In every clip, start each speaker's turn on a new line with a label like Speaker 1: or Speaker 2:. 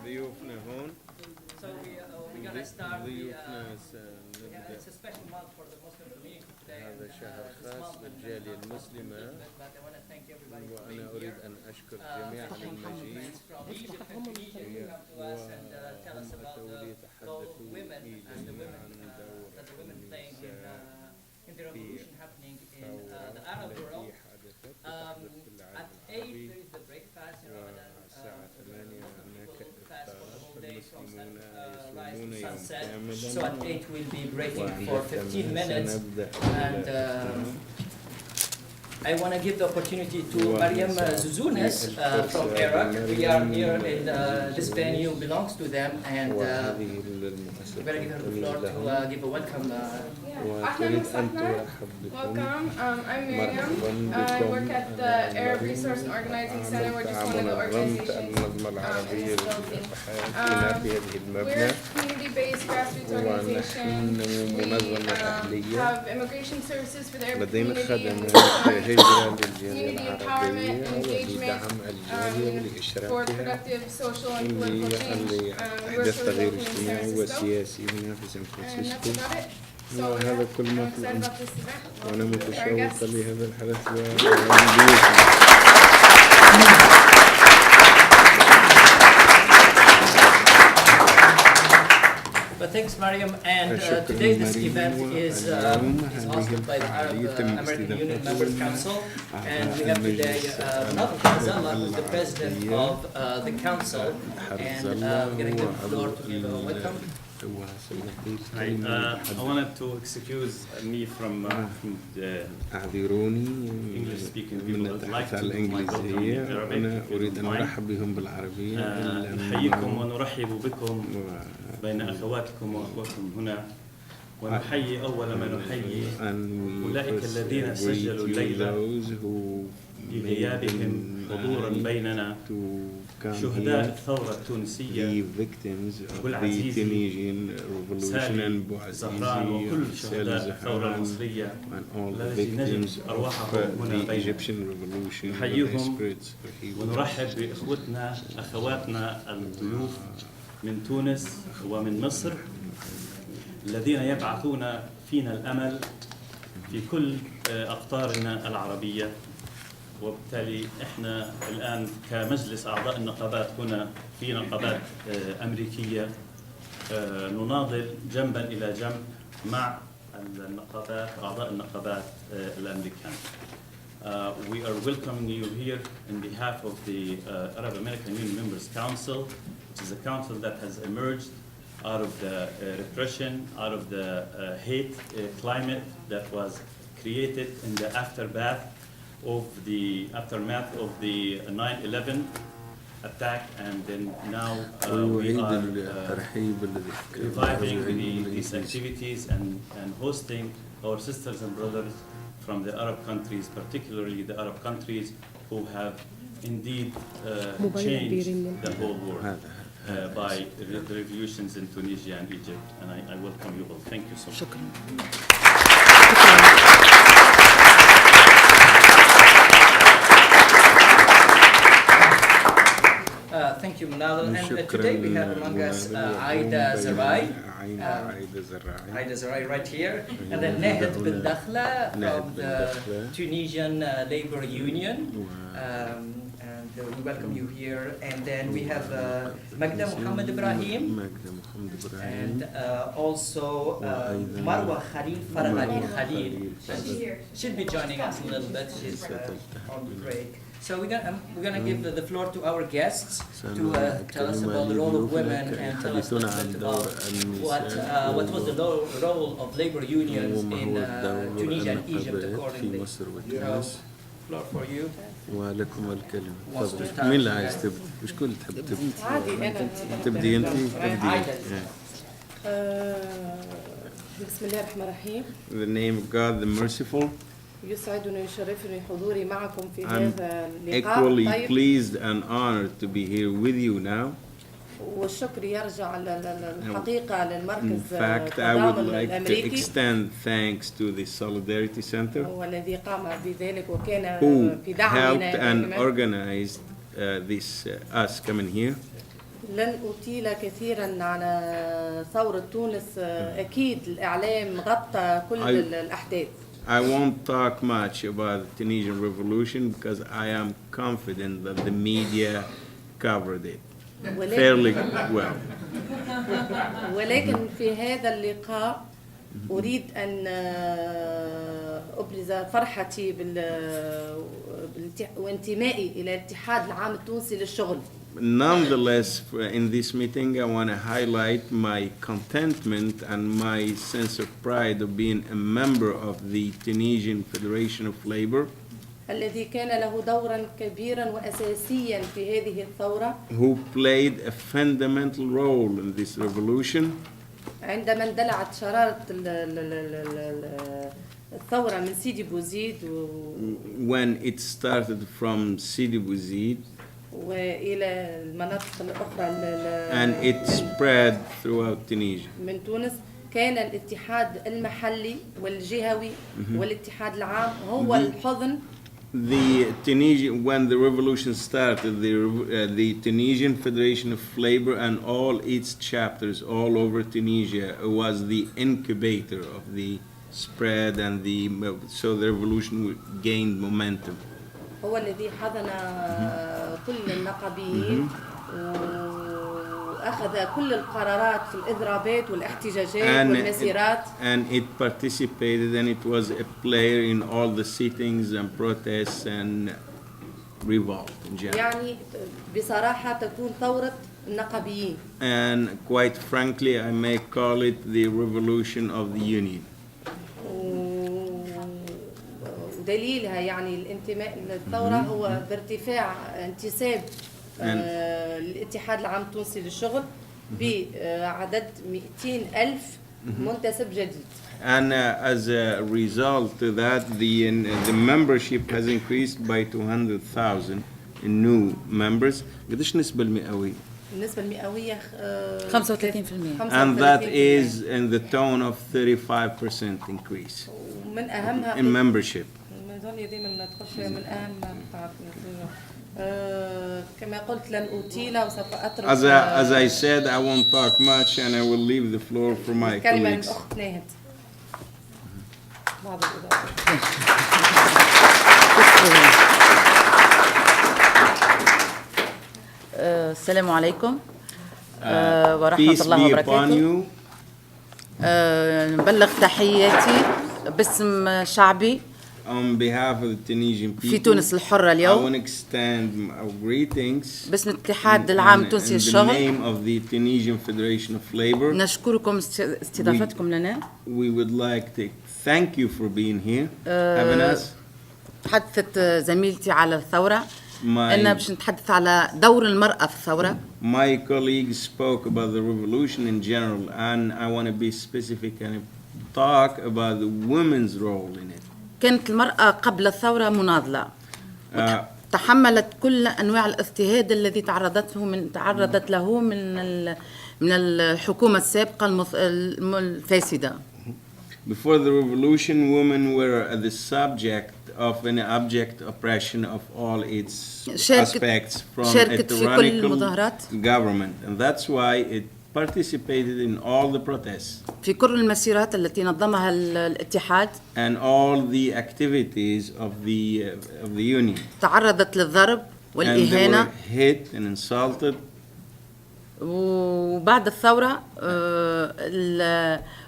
Speaker 1: ضيوفنا هون.
Speaker 2: So we're gonna start
Speaker 1: ضيوفنا
Speaker 2: yeah,
Speaker 1: نبدأ.
Speaker 2: it's a special month for the Muslim community today.
Speaker 1: هذا شهر
Speaker 2: This
Speaker 1: خاص
Speaker 2: month
Speaker 1: للجالية
Speaker 2: is
Speaker 1: المسلمة.
Speaker 2: but I want to thank everybody for
Speaker 1: وأنا
Speaker 2: being
Speaker 1: أريد
Speaker 2: here.
Speaker 1: أن أشكر جميع
Speaker 2: From
Speaker 1: المجيء.
Speaker 2: Egypt and Tunisia who come to us and tell us about the role of women and the women that the women playing in the revolution happening in the Arab world. At 8 there is the breakfast in Ramadan.
Speaker 1: الساعة 8 هناك
Speaker 2: Fast for the whole day from sunrise
Speaker 1: يصومون
Speaker 2: to
Speaker 1: يوم
Speaker 2: sunset.
Speaker 1: كاملا.
Speaker 2: So at 8 we'll be breaking for 15 minutes. And I want to give the opportunity to Mariam Zuzounes from Iraq. We are here in this venue, belongs to them, and
Speaker 1: وهذه
Speaker 2: we're going to give her the floor to give a welcome.
Speaker 1: وأريد أن ترحب بكم.
Speaker 3: Welcome. I'm Miriam. I work at the Arab Resource and Organizing Center. We're just one of the organizations
Speaker 1: المنظمة العربية
Speaker 3: in this building.
Speaker 1: للحياة في هذه المبنى.
Speaker 3: We're a community-based grassroots organization.
Speaker 1: ونحن
Speaker 3: We
Speaker 1: منظمة أهلية.
Speaker 3: have immigration services for the Arab
Speaker 1: لدينا
Speaker 3: community.
Speaker 1: خدمات هجرة للجالية
Speaker 3: Community empowerment
Speaker 1: العربية
Speaker 3: and engagement
Speaker 1: ولدعم الجالية
Speaker 3: for
Speaker 1: ولإشراكها
Speaker 3: productive social and political change. We work
Speaker 1: لإحداث
Speaker 3: for the
Speaker 1: تغيير
Speaker 3: local in San
Speaker 1: اجتماعي
Speaker 3: Francisco.
Speaker 1: وسياسي هنا في سان
Speaker 3: And that's
Speaker 1: فرانسيسكو.
Speaker 3: about it. So
Speaker 1: وهذا كل ما
Speaker 3: I'm
Speaker 1: في
Speaker 3: excited
Speaker 1: الأمر.
Speaker 3: about this event.
Speaker 1: وأنا
Speaker 3: Our
Speaker 1: متشوقة
Speaker 3: guests.
Speaker 1: لهذا الحدث وضيوفنا.
Speaker 2: But thanks, Mariam. And today this event is hosted by the Arab American Union Members Council. And we have today Nadal Harzallah, who's the president of the council. And we're going to give the floor to give a welcome.
Speaker 4: I wanted to excuse me from the
Speaker 1: أعذروني
Speaker 4: English speaking
Speaker 1: من
Speaker 4: people. I'd like
Speaker 1: التحدث
Speaker 4: to
Speaker 1: على
Speaker 4: do my welcome in
Speaker 1: الإنجليزية.
Speaker 4: Arabic.
Speaker 1: أنا
Speaker 4: if you
Speaker 1: أريد
Speaker 4: don't
Speaker 1: أن
Speaker 4: mind.
Speaker 1: أرحب بهم بالعربية.
Speaker 4: نحييكم ونرحب بكم بين أخواتكم وأخواتكم هنا. ونحيي أول ما نحيي أولئك الذين سجلوا الليلة بغيابهم حضورا بيننا شهداء الثورة التونسية
Speaker 1: the victims of the
Speaker 4: والعزيزي
Speaker 1: Tunisian revolution and
Speaker 4: زهران وكل
Speaker 1: Bouazizi,
Speaker 4: شهداء الثورة
Speaker 1: Zahran,
Speaker 4: المصرية
Speaker 1: and all the
Speaker 4: الذي نجد
Speaker 1: victims of
Speaker 4: أرواحهم هنا
Speaker 1: the
Speaker 4: بيننا.
Speaker 1: Egyptian revolution.
Speaker 4: نحييهم
Speaker 1: Spirits
Speaker 4: ونرحب بإخوتنا أخواتنا الضيوف من تونس ومن مصر الذين يبعثون فينا الأمل في كل أقطارنا العربية. وبالتالي احنا الآن كمجلس أعضاء النقابات هنا في نقابات أمريكية نناضل جنبا إلى جنب مع النقابات أعضاء النقابات الأمريكان. We are welcoming you here in behalf of the Arab American Union Members Council, which is a council that has emerged out of the repression, out of the hate climate that was created in the aftermath of the 9/11 attack, and then now we
Speaker 1: وأعيد
Speaker 4: are
Speaker 1: الترحيب
Speaker 4: reviving these activities and hosting our sisters and brothers from the Arab countries, particularly the Arab countries who have indeed changed the whole world by the revolutions in Tunisia and Egypt. And I welcome you all. Thank you so much.
Speaker 2: Thank you, Manal. And today we have among us Aida Zarai. Aida Zarai right here. And then Nahed Ben Dakhla from the Tunisian Labor Union. And we welcome you here. And then we have Magda Mohammed Ibrahim. And also Marwa Khalil Farghali Khalil. She'll be joining us a little bit. She's on break. So we're gonna give the floor to our guests to tell us about the role of women and tell us a little bit about what was the role of labor unions in Tunisia and Egypt accordingly. So, floor for you.
Speaker 1: ولكم الكلمة. تفضل. مين اللي عايز تبدي؟ مش كل تحب تبدي.
Speaker 5: عادي أنا
Speaker 1: تبدي أنت. تبدي.
Speaker 5: بسم الله الرحمن الرحيم.
Speaker 1: The name of God, the merciful.
Speaker 5: يسعدني ويشرفني حضوري معكم في
Speaker 1: I'm
Speaker 5: هذا اللقاء
Speaker 1: equally
Speaker 5: الطيب.
Speaker 1: pleased and honored to be here with you now.
Speaker 5: والشكر يرجع الحقيقة للمركز
Speaker 1: In fact, I would
Speaker 5: التضامن
Speaker 1: like to
Speaker 5: الأمريكي
Speaker 1: extend thanks to the Solidarity Center,
Speaker 5: والذي قام بذلك وكان
Speaker 1: who
Speaker 5: في
Speaker 1: helped
Speaker 5: دعمنا
Speaker 1: and
Speaker 5: دائما.
Speaker 1: organized us coming here.
Speaker 5: لن أطيل كثيرا على ثورة تونس. أكيد الإعلام غطى كل الأحداث.
Speaker 1: I won't talk much about the Tunisian revolution because I am confident that the media covered it fairly well.
Speaker 5: ولكن في هذا اللقاء أريد أن أبرز فرحتي وانتمائي إلى الاتحاد العام التونسي للشغل.
Speaker 1: Nonetheless, in this meeting, I want to highlight my contentment and my sense of pride of being a member of the Tunisian Federation of Labor,
Speaker 5: الذي كان له دورا كبيرا وأساسيا في هذه الثورة.
Speaker 1: who played a fundamental role in this revolution.
Speaker 5: عندما اندلعت شرارة الثورة من سيدي بوزيد
Speaker 1: When it started from Sidi Bouzid,
Speaker 5: وإلى المناطق الأخرى
Speaker 1: and it spread throughout Tunisia.
Speaker 5: من تونس، كان الاتحاد المحلي والجهوي والاتحاد العام هو الحضن.
Speaker 1: When the revolution started, the Tunisian Federation of Labor and all its chapters all over Tunisia was the incubator of the spread and so the revolution gained momentum.
Speaker 5: هو الذي حضن كل النقابيين وأخذ كل القرارات في الإضرابات والاحتجاجات والمسيرات.
Speaker 1: And it participated and it was a player in all the sittings and protests and revolt in general.
Speaker 5: يعني بصراحة تكون ثورة النقابيين.
Speaker 1: And quite frankly, I may call it the revolution of the union.
Speaker 5: ودليلها يعني الانتماء للثورة هو بارتفاع انتساب الاتحاد العام التونسي للشغل بعدد 200,000 منتسب جديد.
Speaker 1: And as a result of that, the membership has increased by 200,000 new members. قديش النسبة المئوية؟
Speaker 5: النسبة المئوية
Speaker 6: 35%.
Speaker 1: And that is in the tone of 35% increase
Speaker 5: ومن أهمها
Speaker 1: in membership.
Speaker 5: من أهم كما قلت لن أطيل وسوف أترك.
Speaker 1: As I said, I won't talk much and I will leave the floor for my colleagues.
Speaker 5: الأخت ناهد.
Speaker 6: السلام عليكم ورحمة الله وبركاته. نبلغ تحياتي باسم شعبي
Speaker 1: On behalf of the Tunisian people,
Speaker 6: في تونس الحرة
Speaker 1: I
Speaker 6: اليوم،
Speaker 1: want to extend our greetings
Speaker 6: باسم الاتحاد العام
Speaker 1: in
Speaker 6: التونسي
Speaker 1: the
Speaker 6: للشغل.
Speaker 1: name of the Tunisian Federation of Labor.
Speaker 6: نشكركم استضافتكم لنا.
Speaker 1: We would like to thank you for being here, having us.
Speaker 6: تحدثت زميلتي على الثورة، أنا باش نتحدث على دور المرأة في الثورة.
Speaker 1: My colleagues spoke about the revolution in general, and I want to be specific and talk about the women's role in it.
Speaker 6: كانت المرأة قبل الثورة مناضلة، تحملت كل أنواع الاضطهاد الذي تعرضت له من الحكومة السابقة الفاسدة.
Speaker 1: Before the revolution, women were the subject of an abject oppression of all its aspects from a tyrannical government, and that's why it participated in all the protests
Speaker 6: في كل المسيرات التي نظمها الاتحاد
Speaker 1: and all the activities of the union.
Speaker 6: تعرضت للضرب والإهانة.
Speaker 1: And they were hit and insulted.
Speaker 6: وبعد الثورة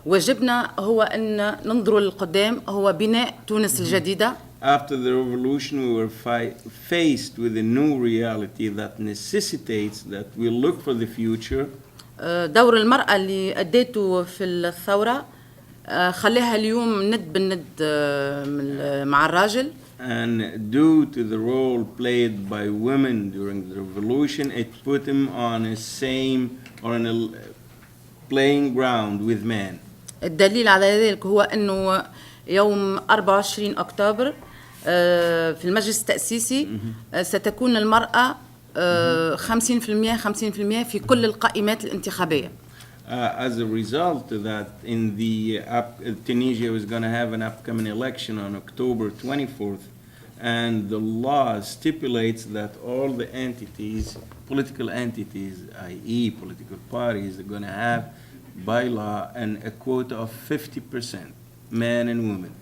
Speaker 6: واجبنا هو أن ننظر للقدام، هو بناء تونس الجديدة.
Speaker 1: After the revolution, we were faced with a new reality that necessitates that we look for the future.
Speaker 6: دور المرأة اللي أديته في الثورة خليها اليوم ند بالند مع الراجل.
Speaker 1: And due to the role played by women during the revolution, it put them on a playing ground with men.
Speaker 6: الدليل على ذلك هو أنه يوم 24 أكتوبر في المجلس التأسيسي ستكون المرأة 50% في كل القائمات الانتخابية.
Speaker 1: As a result of that, in the Tunisia was going to have an upcoming election on October 24th. and the law stipulates that all the entities, political entities, i.e. political parties, are going to have by law a quota of 50%, men and women.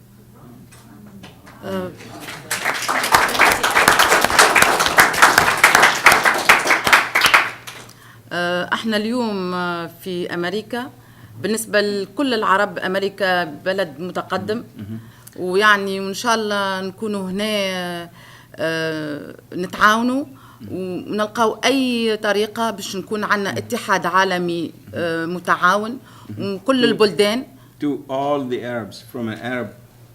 Speaker 6: احنا اليوم في امريكا بالنسبه لكل العرب امريكا بلد متقدم ويعني وان شاء الله نكونوا هنا نتعاونوا ونلقاو اي طريقه باش نكون عندنا اتحاد عالمي متعاون وكل البلدان.
Speaker 1: To all the Arabs, from an Arab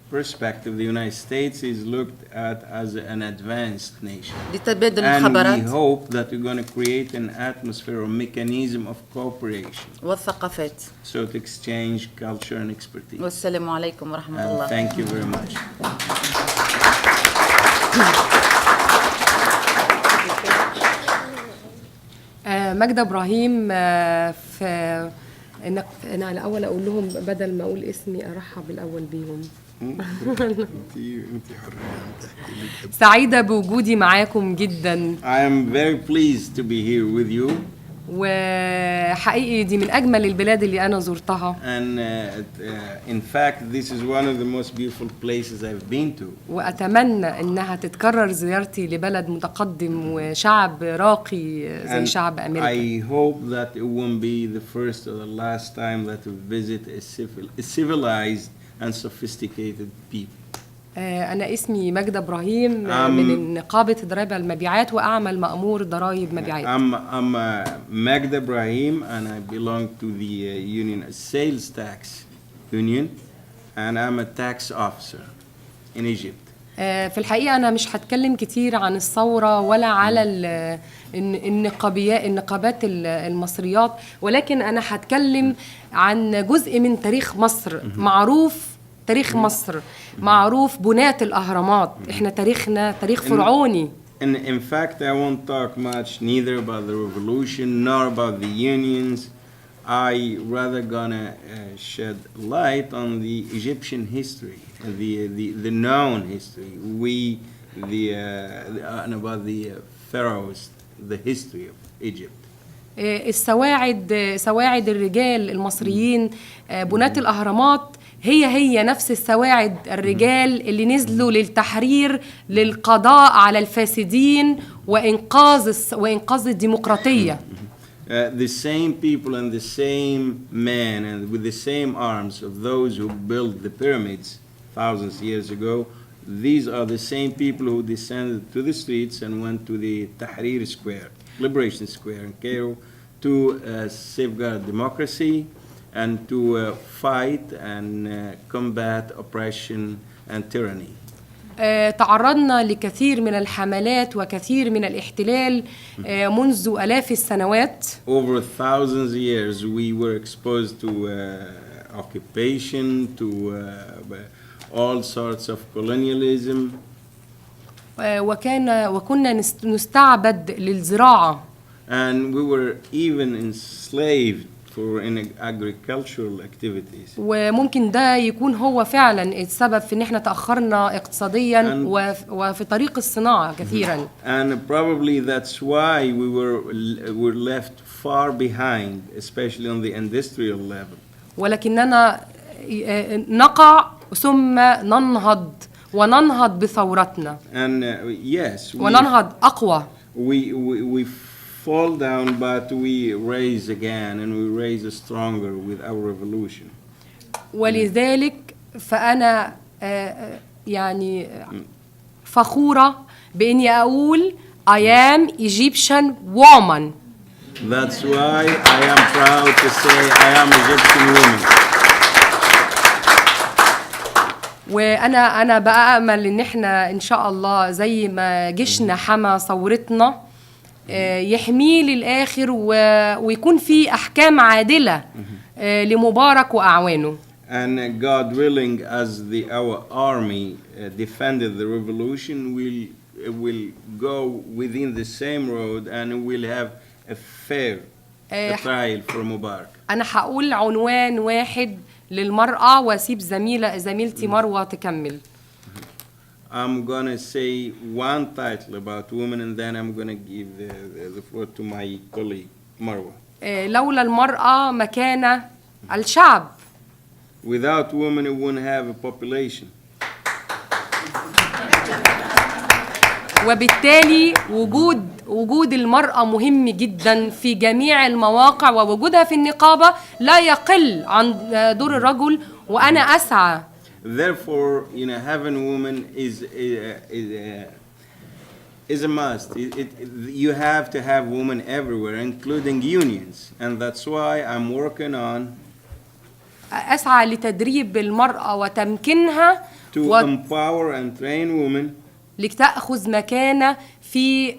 Speaker 1: perspective, the United States is looked at as an advanced nation.
Speaker 6: لتبادل
Speaker 1: And
Speaker 6: الخبرات
Speaker 1: we hope that we're going to create an atmosphere or mechanism of cooperation.
Speaker 6: والثقافات.
Speaker 1: So to exchange culture and expertise.
Speaker 6: والسلام عليكم ورحمة
Speaker 1: And
Speaker 6: الله.
Speaker 1: thank you very much.
Speaker 7: ماجدة إبراهيم في إنك أنا الأول أقول لهم بدل ما أقول اسمي أرحب الأول بيهم. سعيدة بوجودي معاكم جدا.
Speaker 1: I am very pleased to be here with you.
Speaker 7: وحقيقي دي من أجمل البلاد اللي أنا زرتها.
Speaker 1: And in fact this is one of the most beautiful places I've been to.
Speaker 7: وأتمنى إنها تتكرر زيارتي لبلد متقدم وشعب راقي زي شعب أمريكا.
Speaker 1: I hope that it won't be the first or the last time that we visit a civilized and sophisticated people.
Speaker 7: أنا اسمي ماجدة إبراهيم من نقابة ضرائب المبيعات وأعمل مأمور ضرائب مبيعات.
Speaker 1: I'm Magda Ibrahim and I belong to the union, sales tax union, and I'm a tax officer in Egypt.
Speaker 7: في الحقيقة أنا مش هتكلم كتير عن الثورة ولا على النقابات المصريات، ولكن أنا هتكلم عن جزء من تاريخ مصر معروف. تاريخ مصر معروف بناة الأهرامات. إحنا تاريخنا تاريخ فرعوني.
Speaker 1: And in fact, I won't talk much neither about the revolution nor about the unions. I rather gonna shed light on the Egyptian history, the known history. And about the pharaohs, the history of Egypt.
Speaker 7: سواعد الرجال المصريين بناة الأهرامات هي نفس السواعد الرجال اللي نزلوا للتحرير للقضاء على الفاسدين وإنقاذ الديمقراطية.
Speaker 1: The same people and the same men and with the same arms of those who built the pyramids thousands of years ago, these are the same people who descended to the streets and went to the Tahrir Square, Liberation Square in Cairo, to safeguard democracy and to fight and combat oppression and tyranny.
Speaker 7: تعرضنا لكثير من الحملات وكثير من الاحتلال منذ آلاف السنوات.
Speaker 1: Over thousands of years we were exposed to occupation, to all sorts of colonialism.
Speaker 7: وكنا نستعبد للزراعة.
Speaker 1: And we were even enslaved for agricultural activities.
Speaker 7: وممكن ده يكون هو فعلا السبب في ان احنا تأخرنا اقتصاديا وفي طريق الصناعة كثيرا.
Speaker 1: And probably that's why we were left far behind, especially on the industrial level.
Speaker 7: ولكننا نقع ثم ننهض بثورتنا.
Speaker 1: And yes,
Speaker 7: وننهض أقوى.
Speaker 1: We fall down, but we raise again, and we raise stronger with our revolution.
Speaker 7: ولذلك فأنا يعني فخورة بإني أقول I am Egyptian woman.
Speaker 1: That's why I am proud to say I am Egyptian woman.
Speaker 7: وأنا بأمل إن إحنا إن شاء الله زي ما جيشنا حمى ثورتنا يحميه للآخر ويكون في أحكام عادلة لمبارك وأعوانه.
Speaker 1: And God willing, as our army defended the revolution, will go within the same road and will have a fair trial for Mubarak.
Speaker 7: أنا هقول عنوان واحد للمرأة وأسيب زميلتي مروة تكمل.
Speaker 1: I'm gonna say one title about women and then I'm gonna give the floor to my colleague, Marwa.
Speaker 7: لولا المرأة مكان الشعب.
Speaker 1: Without women, we wouldn't have a population.
Speaker 7: وبالتالي وجود المرأة مهم جدا في جميع المواقع، ووجودها في النقابة لا يقل عن دور الرجل، وأنا أسعى.
Speaker 1: Therefore, having women is a must. You have to have women everywhere, including unions, and that's why I'm working on
Speaker 7: أسعى لتدريب المرأة وتمكينها
Speaker 1: to empower and train women
Speaker 7: لتأخذ مكانة في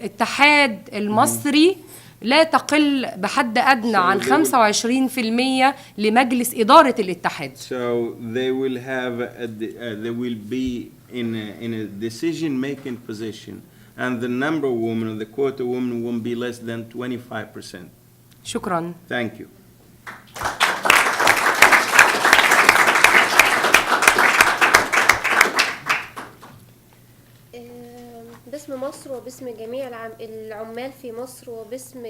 Speaker 7: اتحاد المصري لا تقل بحد أدنى عن 25% لمجلس إدارة الاتحاد.
Speaker 1: So they will be in a decision-making position, and the number of women, or the quota of women, won't be less than 25%.
Speaker 7: شكرا.
Speaker 1: Thank you.
Speaker 8: باسم مصر وباسم جميع العمال في مصر وباسم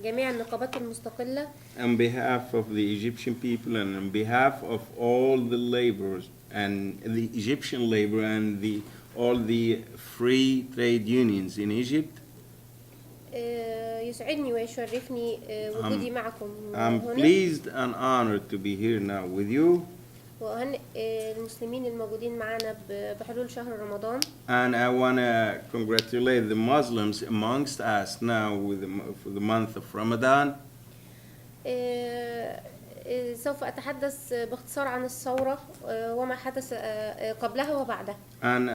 Speaker 8: جميع النقابات المستقلة.
Speaker 1: On behalf of the Egyptian people and on behalf of all the laborers and the Egyptian labor and all the free trade unions in Egypt.
Speaker 8: يسعدني ويشرفني وجودي معكم
Speaker 1: I'm
Speaker 8: هنا.
Speaker 1: pleased and honored to be here now with you.
Speaker 8: وأهنئ المسلمين الموجودين معنا بحلول شهر رمضان.
Speaker 1: And I want to congratulate the Muslims amongst us now for the month of Ramadan.
Speaker 8: سوف أتحدث باختصار عن الثورة وما حدث قبلها وبعدها.
Speaker 1: And